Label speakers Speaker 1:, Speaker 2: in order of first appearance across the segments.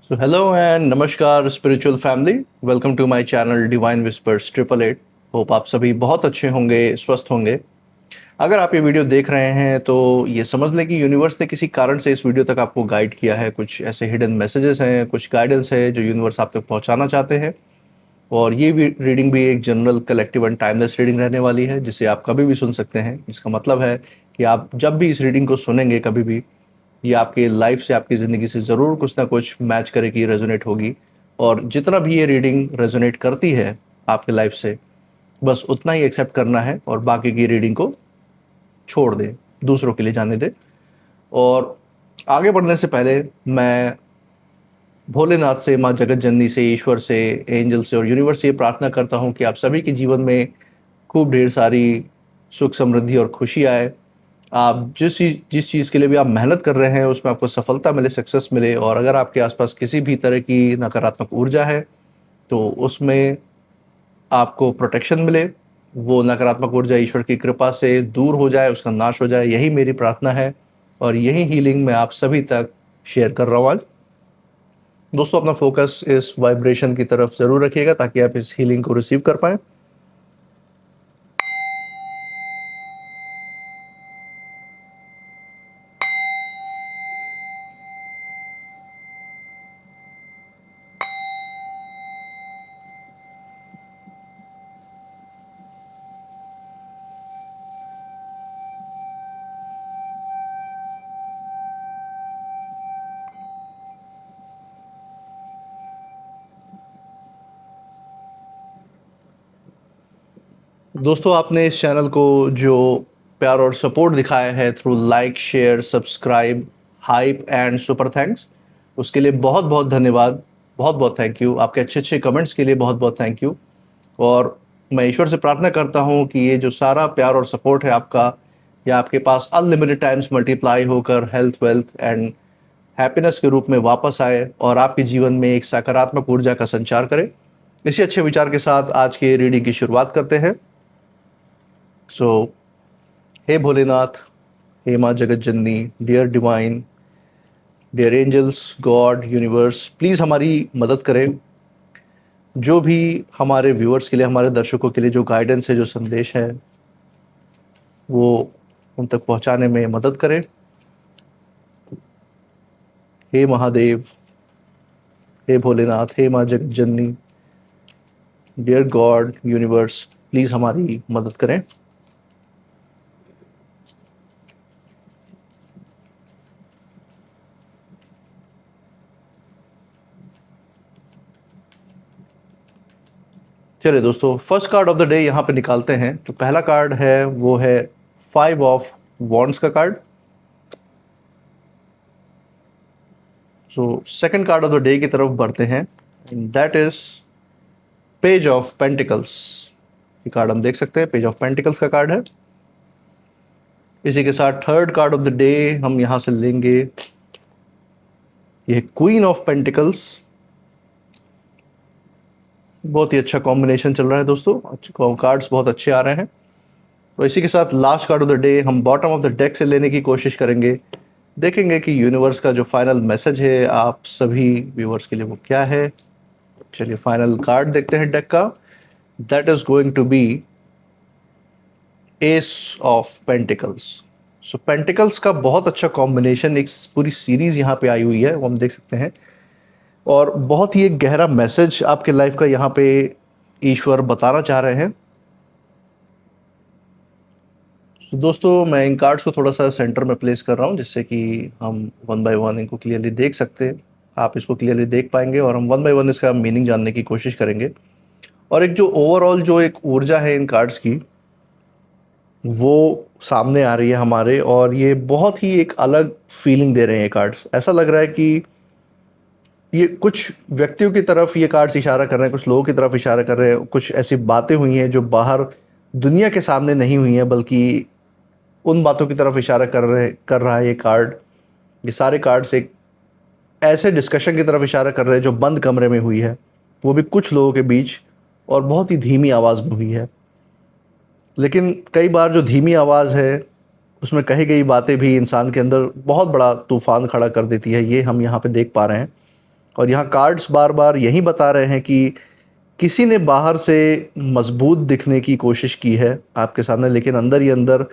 Speaker 1: So hello and नमस्कार spiritual family. Welcome to my channel divine whispers 888। Hope आप सभी बहुत अच्छे होंगे, स्वस्थ होंगे। अगर आप ये वीडियो देख रहे हैं तो ये समझ लें कि यूनिवर्स ने किसी कारण से इस वीडियो तक आपको गाइड किया है। कुछ ऐसे हिडन मैसेजेस हैं, कुछ गाइडेंस है जो यूनिवर्स आप तक पहुंचाना चाहते हैं। और ये भी रीडिंग भी एक general collective and timeless reading रहने वाली है, जिसे आप कभी भी सुन सकते हैं। इसका मतलब है कि आप जब भी इस रीडिंग को सुनेंगे कभी भी, ये आपके लाइफ से, आपकी ज़िंदगी से ज़रूर कुछ ना कुछ मैच करेगी, रेजोनेट होगी। और जितना भी ये रीडिंग रेजोनेट करती है आपके लाइफ से, बस उतना ही एक्सेप्ट करना है और बाकी की रीडिंग को छोड़ दें, दूसरों के लिए जाने दें। और आगे बढ़ने से पहले मैं भोलेनाथ से, माँ जगत जननी से, ईश्वर से, एंजल से और यूनिवर्स से ये प्रार्थना करता हूँ कि आप सभी के जीवन में खूब ढेर सारी सुख, समृद्धि और खुशी आए। आप जिस चीज़ के लिए भी आप मेहनत कर रहे हैं उसमें आपको सफलता मिले, सक्सेस मिले। और अगर आपके आसपास किसी भी तरह की नकारात्मक ऊर्जा है तो उसमें आपको प्रोटेक्शन मिले, वो नकारात्मक ऊर्जा ईश्वर की कृपा से दूर हो जाए, उसका नाश हो जाए। यही मेरी प्रार्थना है और यही हीलिंग मैं आप सभी तक शेयर कर रहा हूँ आज। दोस्तों, अपना फोकस इस वाइब्रेशन की तरफ ज़रूर रखिएगा ताकि आप इस हीलिंग को रिसीव कर पाएँ। दोस्तों, आपने इस चैनल को जो प्यार और सपोर्ट दिखाया है through like, share, subscribe, hype and super thanks, उसके लिए बहुत बहुत धन्यवाद। बहुत बहुत थैंक यू। आपके अच्छे अच्छे कमेंट्स के लिए बहुत बहुत थैंक यू। और मैं ईश्वर से प्रार्थना करता हूँ कि ये जो सारा प्यार और सपोर्ट है आपका, या आपके पास अनलिमिटेड टाइम्स मल्टीप्लाई होकर हेल्थ, वेल्थ एंड हैप्पीनेस के रूप में वापस आए और आपके जीवन में एक सकारात्मक ऊर्जा का संचार करे। इसी अच्छे विचार के साथ आज की रीडिंग की शुरुआत करते हैं। सो हे भोलेनाथ, हे माँ जगत जननी, dear divine, dear angels, God, universe, please हमारी मदद करें। जो भी हमारे व्यूअर्स के लिए, हमारे दर्शकों के लिए जो गाइडेंस है, जो संदेश है, वो उन तक पहुंचाने में मदद करें। हे महादेव, हे भोलेनाथ, हे माँ जगत जननी, डियर गॉड, यूनिवर्स, प्लीज़ हमारी मदद करें। चलिए दोस्तों, first card of the day यहाँ पे निकालते हैं। जो पहला कार्ड है वो है 5 ऑफ वॉन्ड्स का card. So second card of the day की तरफ बढ़ते हैं, that is page of pentacles. ये कार्ड हम देख सकते हैं, पेज ऑफ पेंटिकल्स का कार्ड है। इसी के साथ third card of the day हम यहाँ से लेंगे, ये क्वीन ऑफ पेंटिकल्स। बहुत ही अच्छा कॉम्बिनेशन चल रहा है दोस्तों, अच्छे कार्ड्स बहुत अच्छे आ रहे हैं। तो इसी के साथ last card of the day हम बॉटम ऑफ द डेक से लेने की कोशिश करेंगे। देखेंगे कि यूनिवर्स का जो फाइनल मैसेज है आप सभी व्यूअर्स के लिए वो क्या है। चलिए फाइनल कार्ड देखते हैं डेक का। That is going to be ace of pentacles. So pentacles का बहुत अच्छा कॉम्बिनेशन, एक पूरी सीरीज यहाँ पे आई हुई है, वो हम देख सकते हैं। और बहुत ही एक गहरा मैसेज आपके लाइफ का यहाँ पे ईश्वर बताना चाह रहे हैं। तो दोस्तों, मैं इन कार्ड्स को थोड़ा सा सेंटर में प्लेस कर रहा हूँ जिससे कि हम वन बाय वन इनको क्लियरली देख सकते हैं। आप इसको क्लियरली देख पाएंगे और हम वन बाय वन इसका मीनिंग जानने की कोशिश करेंगे। और एक जो ओवरऑल जो एक ऊर्जा है इन कार्ड्स की, वो सामने आ रही है हमारे, और ये बहुत ही एक अलग फीलिंग दे रहे हैं ये कार्ड्स। ऐसा लग रहा है कि ये कुछ व्यक्तियों की तरफ ये कार्ड्स इशारा कर रहे हैं, कुछ लोगों की तरफ इशारा कर रहे हैं। कुछ ऐसी बातें हुई हैं जो बाहर दुनिया के सामने नहीं हुई हैं, बल्कि उन बातों की तरफ इशारा कर रहा है ये कार्ड। ये सारे कार्ड्स एक ऐसे डिस्कशन की तरफ इशारा कर रहे हैं जो बंद कमरे में हुई है, वो भी कुछ लोगों के बीच, और बहुत ही धीमी आवाज़ में हुई है। लेकिन कई बार जो धीमी आवाज़ है उसमें कही गई बातें भी इंसान के अंदर बहुत बड़ा तूफान खड़ा कर देती है, ये हम यहाँ पे देख पा रहे हैं। और यहाँ कार्ड्स बार बार यही बता रहे हैं कि किसी ने बाहर से मजबूत दिखने की कोशिश की है आपके सामने, लेकिन अंदर ही अंदर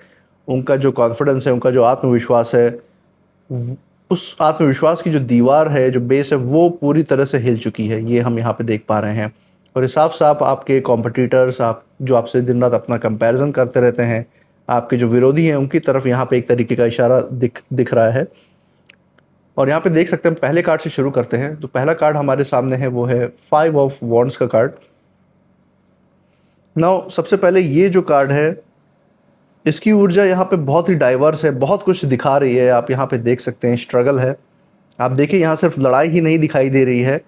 Speaker 1: उनका जो कॉन्फिडेंस है, उनका जो आत्मविश्वास है, उस आत्मविश्वास की जो दीवार है, जो बेस है, वो पूरी तरह से हिल चुकी है। ये हम यहाँ पे देख पा रहे हैं। और ये साफ साफ आपके कॉम्पिटिटर्स, आप जो आपसे दिन रात अपना कंपैरिजन करते रहते हैं, आपके जो विरोधी हैं, उनकी तरफ यहाँ पे एक तरीके का इशारा दिख रहा है। और यहाँ पे देख सकते हैं, हम पहले कार्ड से शुरू करते हैं। तो पहला कार्ड हमारे सामने है वो है 5 ऑफ वॉन्ड्स का कार्ड। नाउ सबसे पहले ये जो कार्ड है, इसकी ऊर्जा यहाँ पे बहुत ही डाइवर्स है, बहुत कुछ दिखा रही है। आप यहाँ पे देख सकते हैं स्ट्रगल है। आप देखिए यहाँ सिर्फ लड़ाई ही नहीं दिखाई दे रही है,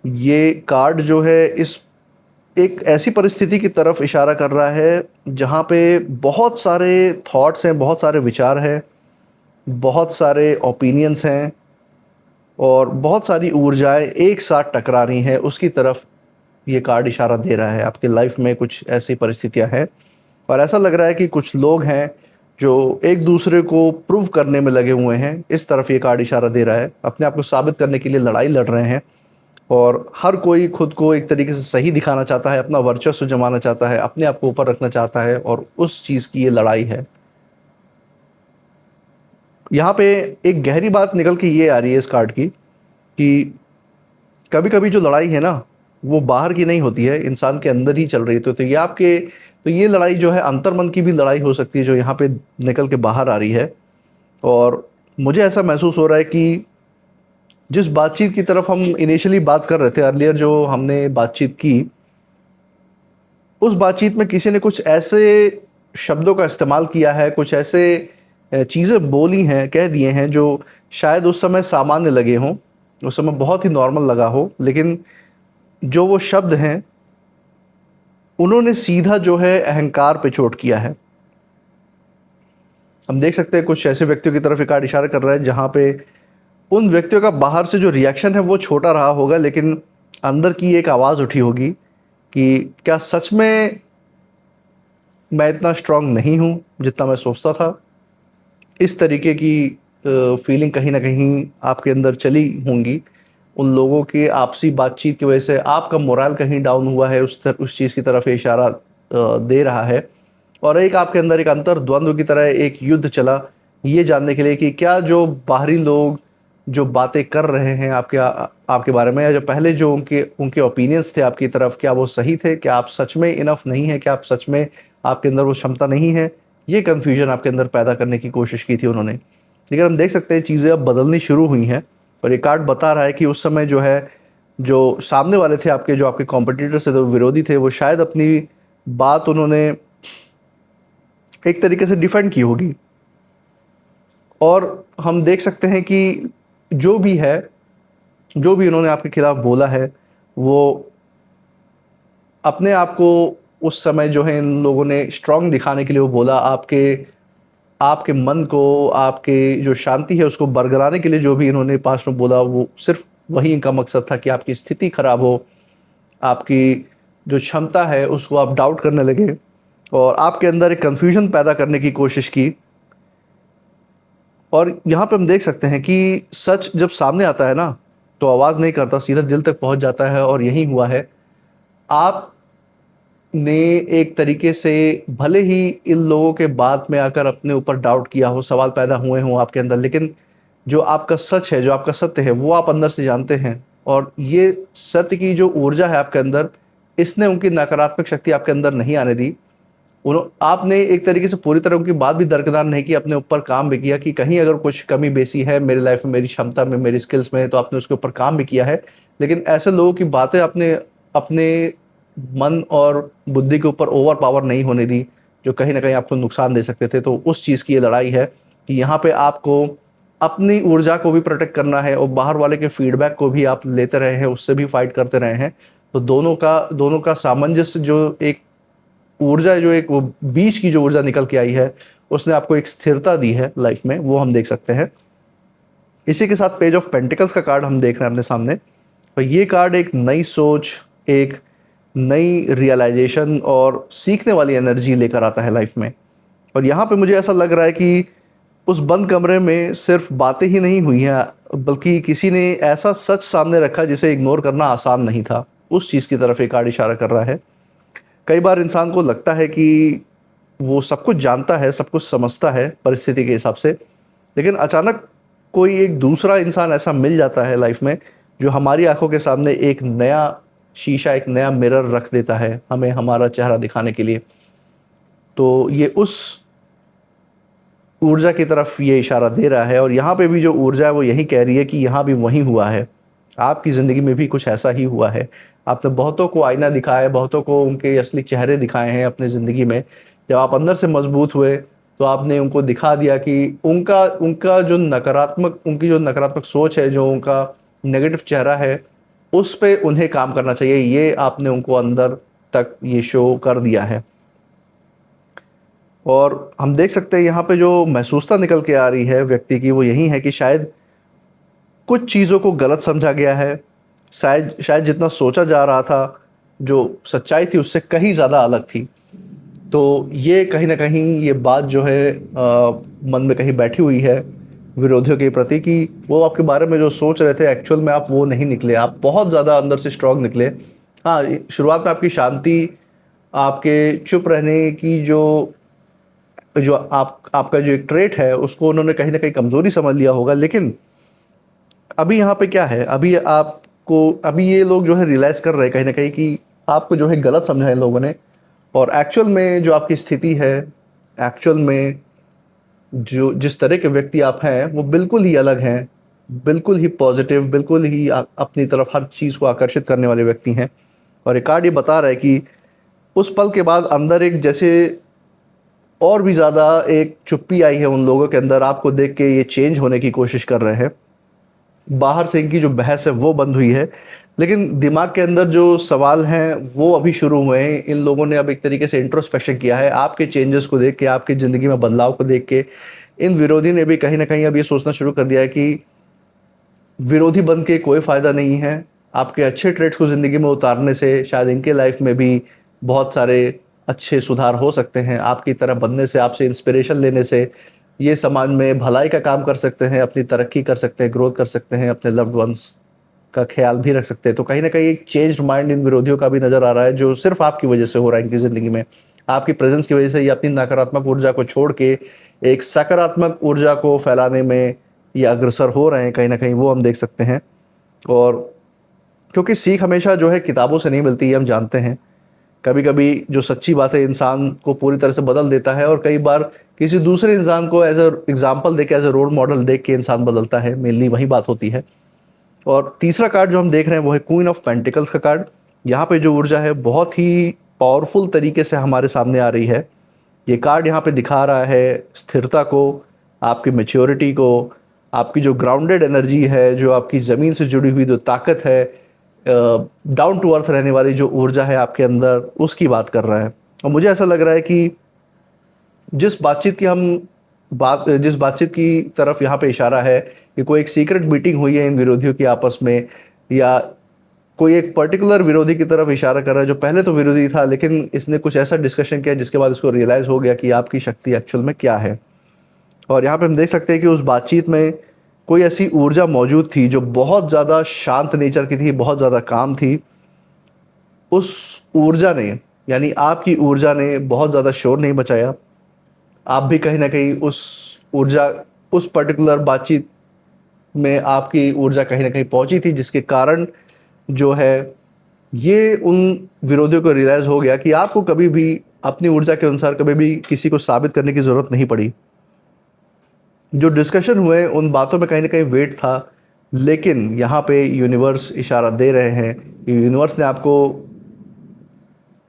Speaker 1: ये कार्ड जो है इस एक ऐसी परिस्थिति की तरफ इशारा कर रहा है जहाँ पे बहुत सारे थॉट्स हैं, बहुत सारे विचार हैं, बहुत सारे ओपिनियंस हैं और बहुत सारी ऊर्जाएं एक साथ टकरा रही हैं। उसकी तरफ ये कार्ड इशारा दे रहा है। आपकी लाइफ में कुछ ऐसी परिस्थितियां हैं और ऐसा लग रहा है कि कुछ लोग हैं जो एक दूसरे को प्रूव करने में लगे हुए हैं। इस तरफ ये कार्ड इशारा दे रहा है। अपने आप को साबित करने के लिए लड़ाई लड़ रहे हैं और हर कोई खुद को एक तरीके से सही दिखाना चाहता है, अपना वर्चस्व जमाना चाहता है, अपने आप को ऊपर रखना चाहता है, और उस चीज़ की ये लड़ाई है। यहाँ पे एक गहरी बात निकल के ये आ रही है इस कार्ड की कि कभी कभी जो लड़ाई है ना, वो बाहर की नहीं होती है, इंसान के अंदर ही चल रही है। तो ये लड़ाई जो है अंतर्मन की भी लड़ाई हो सकती है, जो यहाँ पे निकल के बाहर आ रही है। और मुझे ऐसा महसूस हो रहा है कि जिस बातचीत की तरफ हम इनिशियली बात कर रहे थे, अर्लियर जो हमने बातचीत की, उस बातचीत में किसी ने कुछ ऐसे शब्दों का इस्तेमाल किया है, कुछ ऐसे चीज़ें बोली हैं, कह दिए हैं, जो शायद उस समय सामान्य लगे हों, उस समय बहुत ही नॉर्मल लगा हो, लेकिन जो वो शब्द हैं उन्होंने सीधा जो है अहंकार पे चोट किया है। हम देख सकते हैं कुछ ऐसे व्यक्तियों की तरफ एक कार्ड इशारा कर रहा है जहाँ पे उन व्यक्तियों का बाहर से जो रिएक्शन है वो छोटा रहा होगा, लेकिन अंदर की एक आवाज़ उठी होगी कि क्या सच में मैं इतना स्ट्रांग नहीं हूँ जितना मैं सोचता था। इस तरीके की फीलिंग कहीं ना कहीं आपके अंदर चली होंगी। उन लोगों की आपसी बातचीत की वजह से आपका मोरल कहीं डाउन हुआ है, उस चीज़ की तरफ ये इशारा दे रहा है। और एक आपके अंदर एक अंतर्द्वंद्व की तरह एक युद्ध चला, ये जानने के लिए कि क्या जो बाहरी लोग जो बातें कर रहे हैं आपके बारे में, या जो पहले जो उनके ओपिनियंस थे आपकी तरफ, क्या वो सही थे, क्या आप सच में इनफ नहीं है, क्या आप सच में आपके अंदर वो क्षमता नहीं है। ये कन्फ्यूजन आपके अंदर पैदा करने की कोशिश की थी उन्होंने। लेकिन हम देख सकते हैं चीज़ें अब बदलनी शुरू हुई हैं और ये कार्ड बता रहा है कि उस समय जो है, जो सामने वाले थे आपके, जो आपके कॉम्पिटिटर्स थे, जो विरोधी थे, वो शायद अपनी बात उन्होंने एक तरीके से डिफेंड की होगी। और हम देख सकते हैं कि जो भी है, जो भी उन्होंने आपके खिलाफ बोला है, वो अपने आप को उस समय जो है इन लोगों ने स्ट्रांग दिखाने के लिए वो बोला। आपके मन को, आपके जो शांति है उसको बरकराने के लिए जो भी इन्होंने पास्ट में बोला, वो सिर्फ वही इनका मकसद था कि आपकी स्थिति खराब हो, आपकी जो क्षमता है उसको आप डाउट करने लगे और आपके अंदर एक कन्फ्यूजन पैदा करने की कोशिश की। और यहाँ पे हम देख सकते हैं कि सच जब सामने आता है ना, तो आवाज़ नहीं करता, सीधा दिल तक पहुँच जाता है। और यही हुआ है। आपने एक तरीके से भले ही इन लोगों के बात में आकर अपने ऊपर डाउट किया हो, सवाल पैदा हुए हों आपके अंदर, लेकिन जो आपका सच है, जो आपका सत्य है, वो आप अंदर से जानते हैं। और ये सत्य की जो ऊर्जा है आपके अंदर, इसने उनकी नकारात्मक शक्ति आपके अंदर नहीं आने दी। आपने एक तरीके से पूरी तरह उनकी बात भी दरकिनार नहीं की, अपने ऊपर काम भी किया कि कहीं अगर कुछ कमी बेसी है मेरी लाइफ में, मेरी क्षमता में, मेरी स्किल्स में, तो आपने उसके ऊपर काम भी किया है। लेकिन ऐसे लोगों की बातें आपने अपने मन और बुद्धि के ऊपर ओवर पावर नहीं होने दी, जो कहीं ना कहीं आपको नुकसान दे सकते थे। तो उस चीज़ की ये लड़ाई है कि यहाँ पे आपको अपनी ऊर्जा को भी प्रोटेक्ट करना है और बाहर वाले के फीडबैक को भी आप लेते रहे हैं, उससे भी फाइट करते रहे हैं। तो दोनों का सामंजस्य, जो एक ऊर्जा है, जो एक वो बीच की जो ऊर्जा निकल के आई है, उसने आपको एक स्थिरता दी है लाइफ में, वो हम देख सकते हैं। इसी के साथ पेज ऑफ पेंटिकल्स का कार्ड हम देख रहे हैं अपने सामने। और ये कार्ड एक नई सोच, एक नई रियलाइजेशन और सीखने वाली एनर्जी लेकर आता है लाइफ में। और यहाँ पे मुझे ऐसा लग रहा है कि उस बंद कमरे में सिर्फ बातें ही नहीं हुई हैं, बल्कि किसी ने ऐसा सच सामने रखा जिसे इग्नोर करना आसान नहीं था। उस चीज़ की तरफ ये कार्ड इशारा कर रहा है। कई बार इंसान को लगता है कि वो सब कुछ जानता है, सब कुछ समझता है परिस्थिति के हिसाब से, लेकिन अचानक कोई एक दूसरा इंसान ऐसा मिल जाता है लाइफ में, जो हमारी आंखों के सामने एक नया शीशा, एक नया मिरर रख देता है हमें हमारा चेहरा दिखाने के लिए। तो ये उस ऊर्जा की तरफ ये इशारा दे रहा है, और यहाँ पे भी जो ऊर्जा है वो यही कह रही है कि यहाँ भी वही हुआ है। आपकी ज़िंदगी में भी कुछ ऐसा ही हुआ है। आपने बहुतों को आईना दिखाया है, बहुतों को उनके असली चेहरे दिखाए हैं अपने ज़िंदगी में। जब आप अंदर से मजबूत हुए तो आपने उनको दिखा दिया कि उनका उनका जो नकारात्मक उनकी जो नकारात्मक सोच है, जो उनका नेगेटिव चेहरा है, उस पे उन्हें काम करना चाहिए। ये आपने उनको अंदर तक ये शो कर दिया है। और हम देख सकते हैं यहाँ पे जो महसूसता निकल के आ रही है व्यक्ति की, वो यही है कि शायद कुछ चीज़ों को गलत समझा गया है। शायद शायद जितना सोचा जा रहा था, जो सच्चाई थी उससे कहीं ज़्यादा अलग थी। तो ये कहीं ना कहीं ये बात जो है मन में कहीं बैठी हुई है विरोधियों के प्रति, कि वो आपके बारे में जो सोच रहे थे एक्चुअल में आप वो नहीं निकले। आप बहुत ज़्यादा अंदर से स्ट्रांग निकले। हाँ, शुरुआत में आपकी शांति, आपके चुप रहने की जो जो आपका जो एक ट्रेट है, उसको उन्होंने कहीं ना कहीं कमज़ोरी समझ लिया होगा। लेकिन अभी यहाँ पे क्या है, अभी ये लोग जो है रियलाइज़ कर रहे हैं कहीं ना कहीं कि आपको जो है गलत समझा है इन लोगों ने, और एक्चुअल में जो आपकी स्थिति है, एक्चुअल में जो जिस तरह के व्यक्ति आप हैं वो बिल्कुल ही अलग हैं, बिल्कुल ही पॉजिटिव, बिल्कुल ही अपनी तरफ हर चीज़ को आकर्षित करने वाले व्यक्ति हैं। और ये कार्ड ये बता रहा है कि उस पल के बाद अंदर एक जैसे और भी ज़्यादा एक चुप्पी आई है उन लोगों के अंदर। आपको देख के ये चेंज होने की कोशिश कर रहे हैं। बाहर से इनकी जो बहस है वो बंद हुई है, लेकिन दिमाग के अंदर जो सवाल हैं वो अभी शुरू हुए हैं। इन लोगों ने अब एक तरीके से इंट्रोस्पेक्शन किया है। आपके चेंजेस को देख के, आपकी ज़िंदगी में बदलाव को देख के इन विरोधी ने भी कहीं ना कहीं अब ये सोचना शुरू कर दिया है कि विरोधी बन के कोई फ़ायदा नहीं है। आपके अच्छे ट्रेड्स को ज़िंदगी में उतारने से शायद इनके लाइफ में भी बहुत सारे अच्छे सुधार हो सकते हैं। आपकी तरह बनने से, आपसे इंस्पिरेशन लेने से ये समाज में भलाई का काम कर सकते हैं, अपनी तरक्की कर सकते हैं, ग्रोथ कर सकते हैं, अपने लव्ड वंस का ख्याल भी रख सकते हैं। तो कहीं ना कहीं एक चेंज्ड माइंड इन विरोधियों का भी नज़र आ रहा है, जो सिर्फ आपकी वजह से हो रहा है इनकी ज़िंदगी में। आपकी प्रेजेंस की वजह से ये अपनी नकारात्मक ऊर्जा को छोड़ के एक सकारात्मक ऊर्जा को फैलाने में ये अग्रसर हो रहे हैं कहीं ना कहीं, वो हम देख सकते हैं। और क्योंकि सीख हमेशा जो है किताबों से नहीं मिलती, ये हम जानते हैं। कभी कभी जो सच्ची बात है इंसान को पूरी तरह से बदल देता है, और कई बार किसी दूसरे इंसान को एज अ एग्जाम्पल देके, एज अ रोल मॉडल देख के इंसान बदलता है। मेनली वही बात होती है। और तीसरा कार्ड जो हम देख रहे हैं वो है क्वीन ऑफ पेंटिकल्स का कार्ड। यहाँ पे जो ऊर्जा है बहुत ही पावरफुल तरीके से हमारे सामने आ रही है। ये कार्ड यहाँ पे दिखा रहा है स्थिरता को, आपकी मेच्योरिटी को, आपकी जो ग्राउंडेड एनर्जी है, जो आपकी ज़मीन से जुड़ी हुई जो ताकत है, डाउन टू अर्थ रहने वाली जो ऊर्जा है आपके अंदर, उसकी बात कर रहा है। और मुझे ऐसा लग रहा है कि जिस बातचीत की तरफ यहाँ पे इशारा है कि कोई एक सीक्रेट मीटिंग हुई है इन विरोधियों की आपस में, या कोई एक पर्टिकुलर विरोधी की तरफ इशारा कर रहा है जो पहले तो विरोधी था, लेकिन इसने कुछ ऐसा डिस्कशन किया जिसके बाद इसको रियलाइज़ हो गया कि आपकी शक्ति एक्चुअल में क्या है। और यहाँ पे हम देख सकते हैं कि उस बातचीत में कोई ऐसी ऊर्जा मौजूद थी जो बहुत ज़्यादा शांत नेचर की थी, बहुत ज़्यादा काम थी। उस ऊर्जा ने, यानी आपकी ऊर्जा ने बहुत ज़्यादा शोर नहीं मचाया। आप भी कहीं ना कहीं उस पर्टिकुलर बातचीत में आपकी ऊर्जा कहीं ना कहीं पहुंची थी, जिसके कारण जो है ये उन विरोधियों को रियलाइज़ हो गया कि आपको कभी भी अपनी ऊर्जा के अनुसार कभी भी किसी को साबित करने की ज़रूरत नहीं पड़ी। जो डिस्कशन हुए उन बातों में कहीं ना कहीं वेट था, लेकिन यहाँ पे यूनिवर्स इशारा दे रहे हैं कि यूनिवर्स ने आपको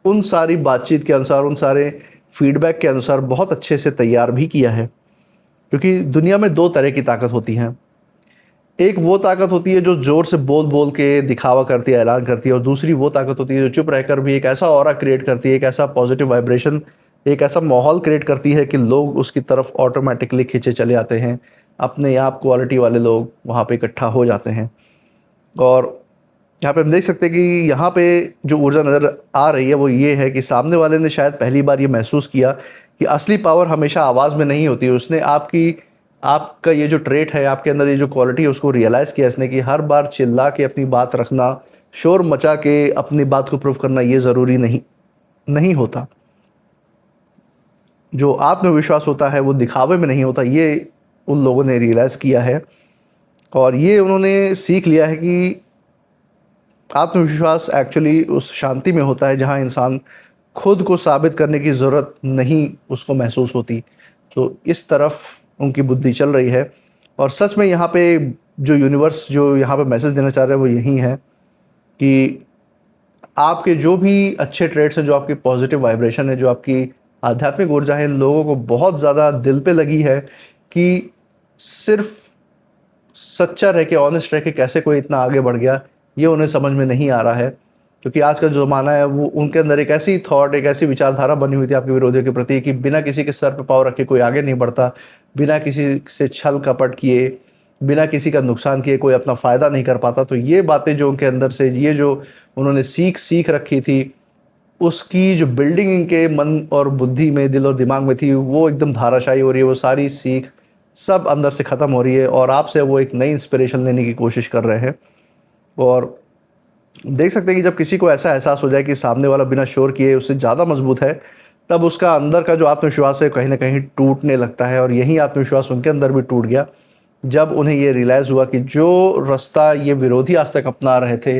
Speaker 1: उन सारी बातचीत के अनुसार, उन सारे फीडबैक के अनुसार बहुत अच्छे से तैयार भी किया है। क्योंकि दुनिया में दो तरह की ताकत होती हैं। एक वो ताकत होती है जो ज़ोर से बोल बोल के दिखावा करती है, ऐलान करती है, और दूसरी वो ताकत होती है जो चुप रहकर भी एक ऐसा ऑरा क्रिएट करती है, एक ऐसा पॉजिटिव वाइब्रेशन, एक ऐसा माहौल क्रिएट करती है कि लोग उसकी तरफ ऑटोमेटिकली खींचे चले आते हैं। अपने आप क्वालिटी वाले लोग वहाँ पे इकट्ठा हो जाते हैं। और यहाँ पे हम देख सकते हैं कि यहाँ पे जो ऊर्जा नज़र आ रही है वो ये है कि सामने वाले ने शायद पहली बार ये महसूस किया कि असली पावर हमेशा आवाज़ में नहीं होती। उसने आपकी आपका ये जो ट्रेट है, आपके अंदर ये जो क्वालिटी है, उसको रियलाइज़ किया इसने कि हर बार चिल्ला के अपनी बात रखना, शोर मचा के अपनी बात को प्रूव करना, ये ज़रूरी नहीं नहीं होता। जो आत्मविश्वास होता है वो दिखावे में नहीं होता, ये उन लोगों ने रियलाइज़ किया है। और ये उन्होंने सीख लिया है कि आत्मविश्वास एक्चुअली उस शांति में होता है जहाँ इंसान खुद को साबित करने की ज़रूरत नहीं उसको महसूस होती। तो इस तरफ उनकी बुद्धि चल रही है। और सच में यहाँ पे जो यूनिवर्स जो यहाँ पे मैसेज देना चाह रहा है वो यही है कि आपके जो भी अच्छे ट्रेड्स हैं, जो आपकी पॉजिटिव वाइब्रेशन है, जो आपकी आध्यात्मिक ऊर्जा है, इन लोगों को बहुत ज़्यादा दिल पे लगी है कि सिर्फ सच्चा रह के, ऑनेस्ट रह के कैसे कोई इतना आगे बढ़ गया, ये उन्हें समझ में नहीं आ रहा है। क्योंकि आज का जो ज़माना है वो उनके अंदर एक ऐसी थॉट, एक ऐसी विचारधारा बनी हुई थी आपके विरोधियों के प्रति कि बिना किसी के सर पे पाँव रखे कोई आगे नहीं बढ़ता, बिना किसी से छल कपट किए, बिना किसी का नुकसान किए कोई अपना फ़ायदा नहीं कर पाता। तो ये बातें जो उनके अंदर से, ये जो उन्होंने सीख रखी थी, उसकी जो बिल्डिंग इनके मन और बुद्धि में, दिल और दिमाग में थी, वो एकदम धाराशायी हो रही है। वो सारी सीख सब अंदर से ख़त्म हो रही है और आपसे वो एक नई इंस्पिरेशन लेने की कोशिश कर रहे हैं। और देख सकते हैं कि जब किसी को ऐसा एहसास हो जाए कि सामने वाला बिना शोर किए उससे ज़्यादा मजबूत है, तब उसका अंदर का जो आत्मविश्वास है कहीं ना कहीं टूटने लगता है। और यही आत्मविश्वास उनके अंदर भी टूट गया जब उन्हें ये रियलाइज़ हुआ कि जो रास्ता ये विरोधी आज तक अपना रहे थे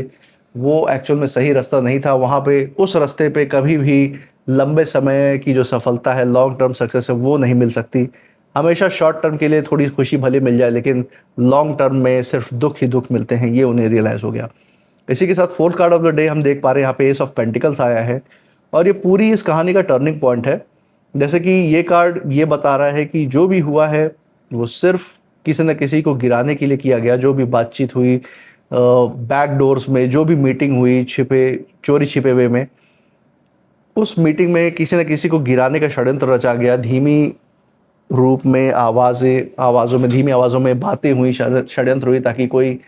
Speaker 1: वो एक्चुअल में सही रास्ता नहीं था। वहाँ पे उस रास्ते पे कभी भी लंबे समय की जो सफलता है, लॉन्ग टर्म सक्सेस है, वो नहीं मिल सकती। हमेशा शॉर्ट टर्म के लिए थोड़ी खुशी भले मिल जाए, लेकिन लॉन्ग टर्म में सिर्फ दुख ही दुख मिलते हैं, ये उन्हें रियलाइज़ हो गया। इसी के साथ fourth card of the day हम देख पा रहे हैं यहाँ पे एस ऑफ पेंटिकल्स आया है और ये पूरी इस कहानी का टर्निंग पॉइंट है। जैसे कि ये कार्ड ये बता रहा है कि जो भी हुआ है वो सिर्फ किसी न किसी को गिराने के लिए किया गया। जो भी बातचीत हुई बैक डोर्स में, जो भी मीटिंग हुई चोरी छिपे वे में, उस मीटिंग में किसी न किसी को गिराने का षड्यंत्र रचा गया। धीमी रूप में आवाज़ों में, धीमी आवाज़ों में बातें हुई, षड्यंत्र हुई ताकि कोई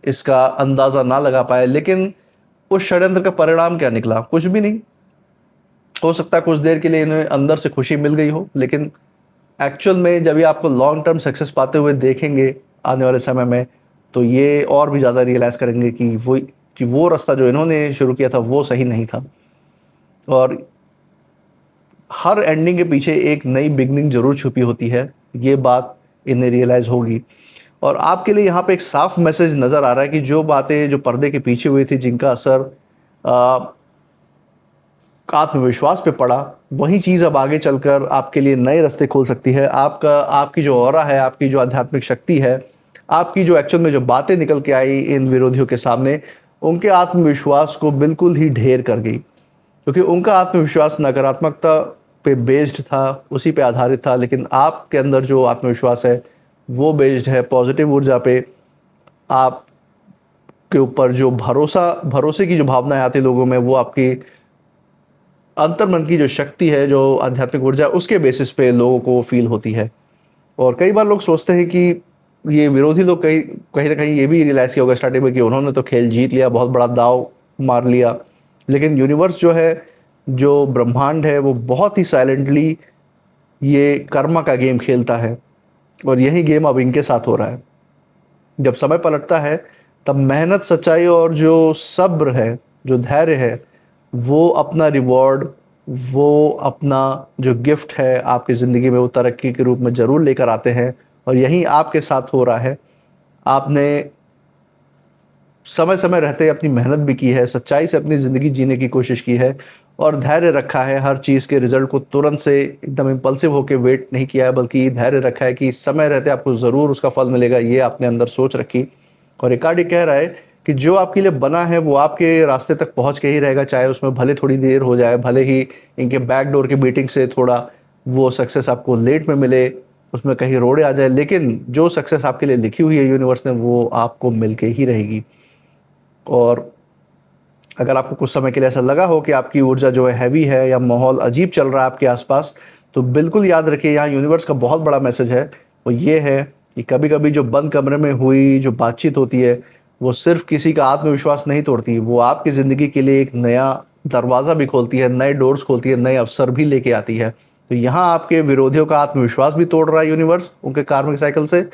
Speaker 1: इसका अंदाज़ा ना लगा पाए। लेकिन उस षड्यंत्र का परिणाम क्या निकला? कुछ भी नहीं। हो सकता है कुछ देर के लिए इन्हें अंदर से खुशी मिल गई हो, लेकिन एक्चुअल में जब ये आपको लॉन्ग टर्म सक्सेस पाते हुए देखेंगे आने वाले समय में, तो ये और भी ज़्यादा रियलाइज़ करेंगे कि वो रास्ता जो इन्होंने शुरू किया था वो सही नहीं था। और हर एंडिंग के पीछे एक नई बिगनिंग ज़रूर छुपी होती है, ये बात इन्हें रियलाइज़ होगी। और आपके लिए यहाँ पे एक साफ मैसेज नज़र आ रहा है कि जो बातें जो पर्दे के पीछे हुई थी, जिनका असर आत्मविश्वास पे पड़ा, वही चीज़ अब आगे चलकर आपके लिए नए रास्ते खोल सकती है। आपकी जो ऑरा है, आपकी जो आध्यात्मिक शक्ति है, आपकी जो एक्चुअल में जो बातें निकल के आई इन विरोधियों के सामने, उनके आत्मविश्वास को बिल्कुल ही ढेर कर गई। क्योंकि उनका आत्मविश्वास नकारात्मकता पे बेस्ड था, उसी पे आधारित था। लेकिन आपके अंदर जो आत्मविश्वास है वो बेस्ड है पॉजिटिव ऊर्जा पे। आप के ऊपर जो भरोसे की जो भावनाएं आती लोगों में, वो आपकी अंतर्मन की जो शक्ति है, जो आध्यात्मिक ऊर्जा है, उसके बेसिस पे लोगों को फील होती है। और कई बार लोग सोचते हैं कि ये विरोधी लोग कहीं कहीं ना कहीं ये भी रियलाइज़ किया होगा स्टार्टिंग में कि उन्होंने तो खेल जीत लिया, बहुत बड़ा दाव मार लिया। लेकिन यूनिवर्स जो है, जो ब्रह्मांड है, वो बहुत ही साइलेंटली ये कर्मा का गेम खेलता है। और यही गेम अब इनके साथ हो रहा है। जब समय पलटता है तब मेहनत, सच्चाई और जो सब्र है, जो धैर्य है, वो अपना रिवॉर्ड, वो अपना जो गिफ्ट है आपकी ज़िंदगी में, वो तरक्की के रूप में ज़रूर लेकर आते हैं। और यही आपके साथ हो रहा है। आपने समय समय रहते अपनी मेहनत भी की है, सच्चाई से अपनी ज़िंदगी जीने की कोशिश की है और धैर्य रखा है। हर चीज़ के रिजल्ट को तुरंत से एकदम इम्पल्सिव होकर वेट नहीं किया है, बल्कि धैर्य रखा है कि समय रहते आपको ज़रूर उसका फल मिलेगा, ये आपने अंदर सोच रखी। और एक कार्ड ये कह रहा है कि जो आपके लिए बना है वो आपके रास्ते तक पहुंच के ही रहेगा, चाहे उसमें भले थोड़ी देर हो जाए, भले ही इनके बैक डोर की मीटिंग से थोड़ा वो सक्सेस आपको लेट में मिले, उसमें कहीं रोड़े आ जाए, लेकिन जो सक्सेस आपके लिए लिखी हुई है यूनिवर्स ने, वो आपको मिल के ही रहेगी। और अगर आपको कुछ समय के लिए ऐसा लगा हो कि आपकी ऊर्जा जो है हैवी है या माहौल अजीब चल रहा है आपके आसपास, तो बिल्कुल याद रखिए, यहाँ यूनिवर्स का बहुत बड़ा मैसेज है। वो ये है कि कभी कभी जो बंद कमरे में हुई जो बातचीत होती है, वो सिर्फ किसी का आत्मविश्वास नहीं तोड़ती, वो आपकी ज़िंदगी के लिए एक नया दरवाज़ा भी खोलती है, नए डोर्स खोलती है, नए अवसर भी लेके आती है। तो यहाँ आपके विरोधियों का आत्मविश्वास भी तोड़ रहा है यूनिवर्स उनके कार्मिक साइकिल से,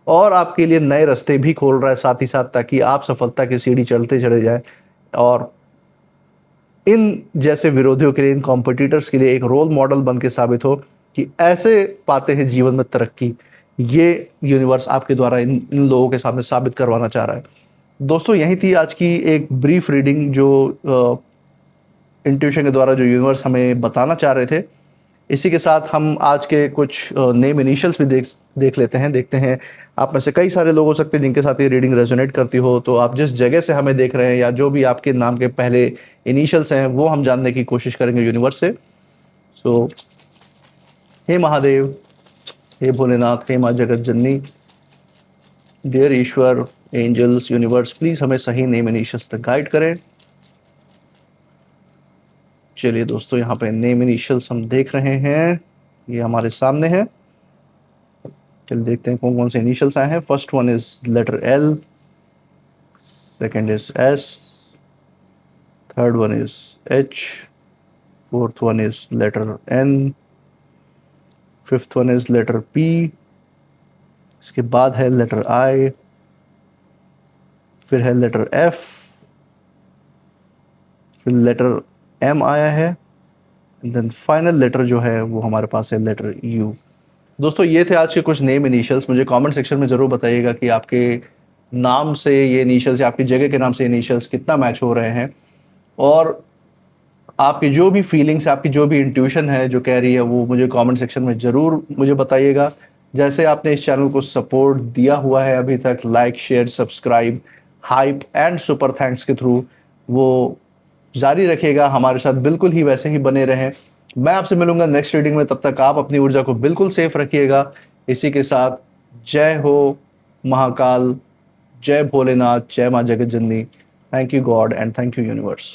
Speaker 1: और आपके लिए नए रास्ते भी खोल रहा है साथ ही साथ, ताकि आप सफलता की सीढ़ी चढ़ते चले जाएं और इन जैसे विरोधियों के लिए, इन कॉम्पिटिटर्स के लिए एक रोल मॉडल बन के साबित हो कि ऐसे पाते हैं जीवन में तरक्की। ये यूनिवर्स आपके द्वारा इन लोगों के सामने साबित करवाना चाह रहा है। दोस्तों, यही थी आज की एक ब्रीफ रीडिंग जो इंट्यूशन के द्वारा जो यूनिवर्स हमें बताना चाह रहे थे। इसी के साथ हम आज के कुछ नेम इनिशियल्स भी देख लेते हैं। देखते हैं, आप में से कई सारे लोग हो सकते हैं जिनके साथ ये रीडिंग रेजोनेट करती हो, तो आप जिस जगह से हमें देख रहे हैं या जो भी आपके नाम के पहले इनिशियल्स हैं वो हम जानने की कोशिश करेंगे यूनिवर्स से। सो हे महादेव, हे भोलेनाथ, हे माँ जगत जननी, डियर ईश्वर, एंजल्स, यूनिवर्स, प्लीज़ हमें सही नेम इनिशियल्स तक गाइड करें। चलिए दोस्तों, यहाँ पे नेम इनिशियल्स हम देख रहे हैं, ये हमारे सामने है। चलिए देखते हैं कौन कौन से इनिशियल्स आए हैं। First one is letter L, second is S, third one is H, fourth one is letter N, fifth one is letter P, इसके बाद है लेटर आई, फिर है लेटर एफ, फिर लेटर एम आया है, देन फाइनल लेटर जो है वो हमारे पास है लेटर यू। दोस्तों, ये थे आज के कुछ नेम इनिशियल्स। मुझे कमेंट सेक्शन में ज़रूर बताइएगा कि आपके नाम से ये इनिशियल्स या आपकी जगह के नाम से इनिशियल्स कितना मैच हो रहे हैं, और आपकी जो भी फीलिंग्स, आपकी जो भी इंट्यूशन है जो कह रही है, वो मुझे कमेंट सेक्शन में ज़रूर मुझे बताइएगा। जैसे आपने इस चैनल को सपोर्ट दिया हुआ है अभी तक, like, share, subscribe, hype and super thanks के थ्रू, वो जारी रखिएगा, हमारे साथ बिल्कुल ही वैसे ही बने रहें। मैं आपसे मिलूंगा नेक्स्ट रीडिंग में, तब तक आप अपनी ऊर्जा को बिल्कुल सेफ रखिएगा। इसी के साथ जय हो महाकाल, जय भोलेनाथ, जय माँ जगत जननी। Thank you God and thank you universe.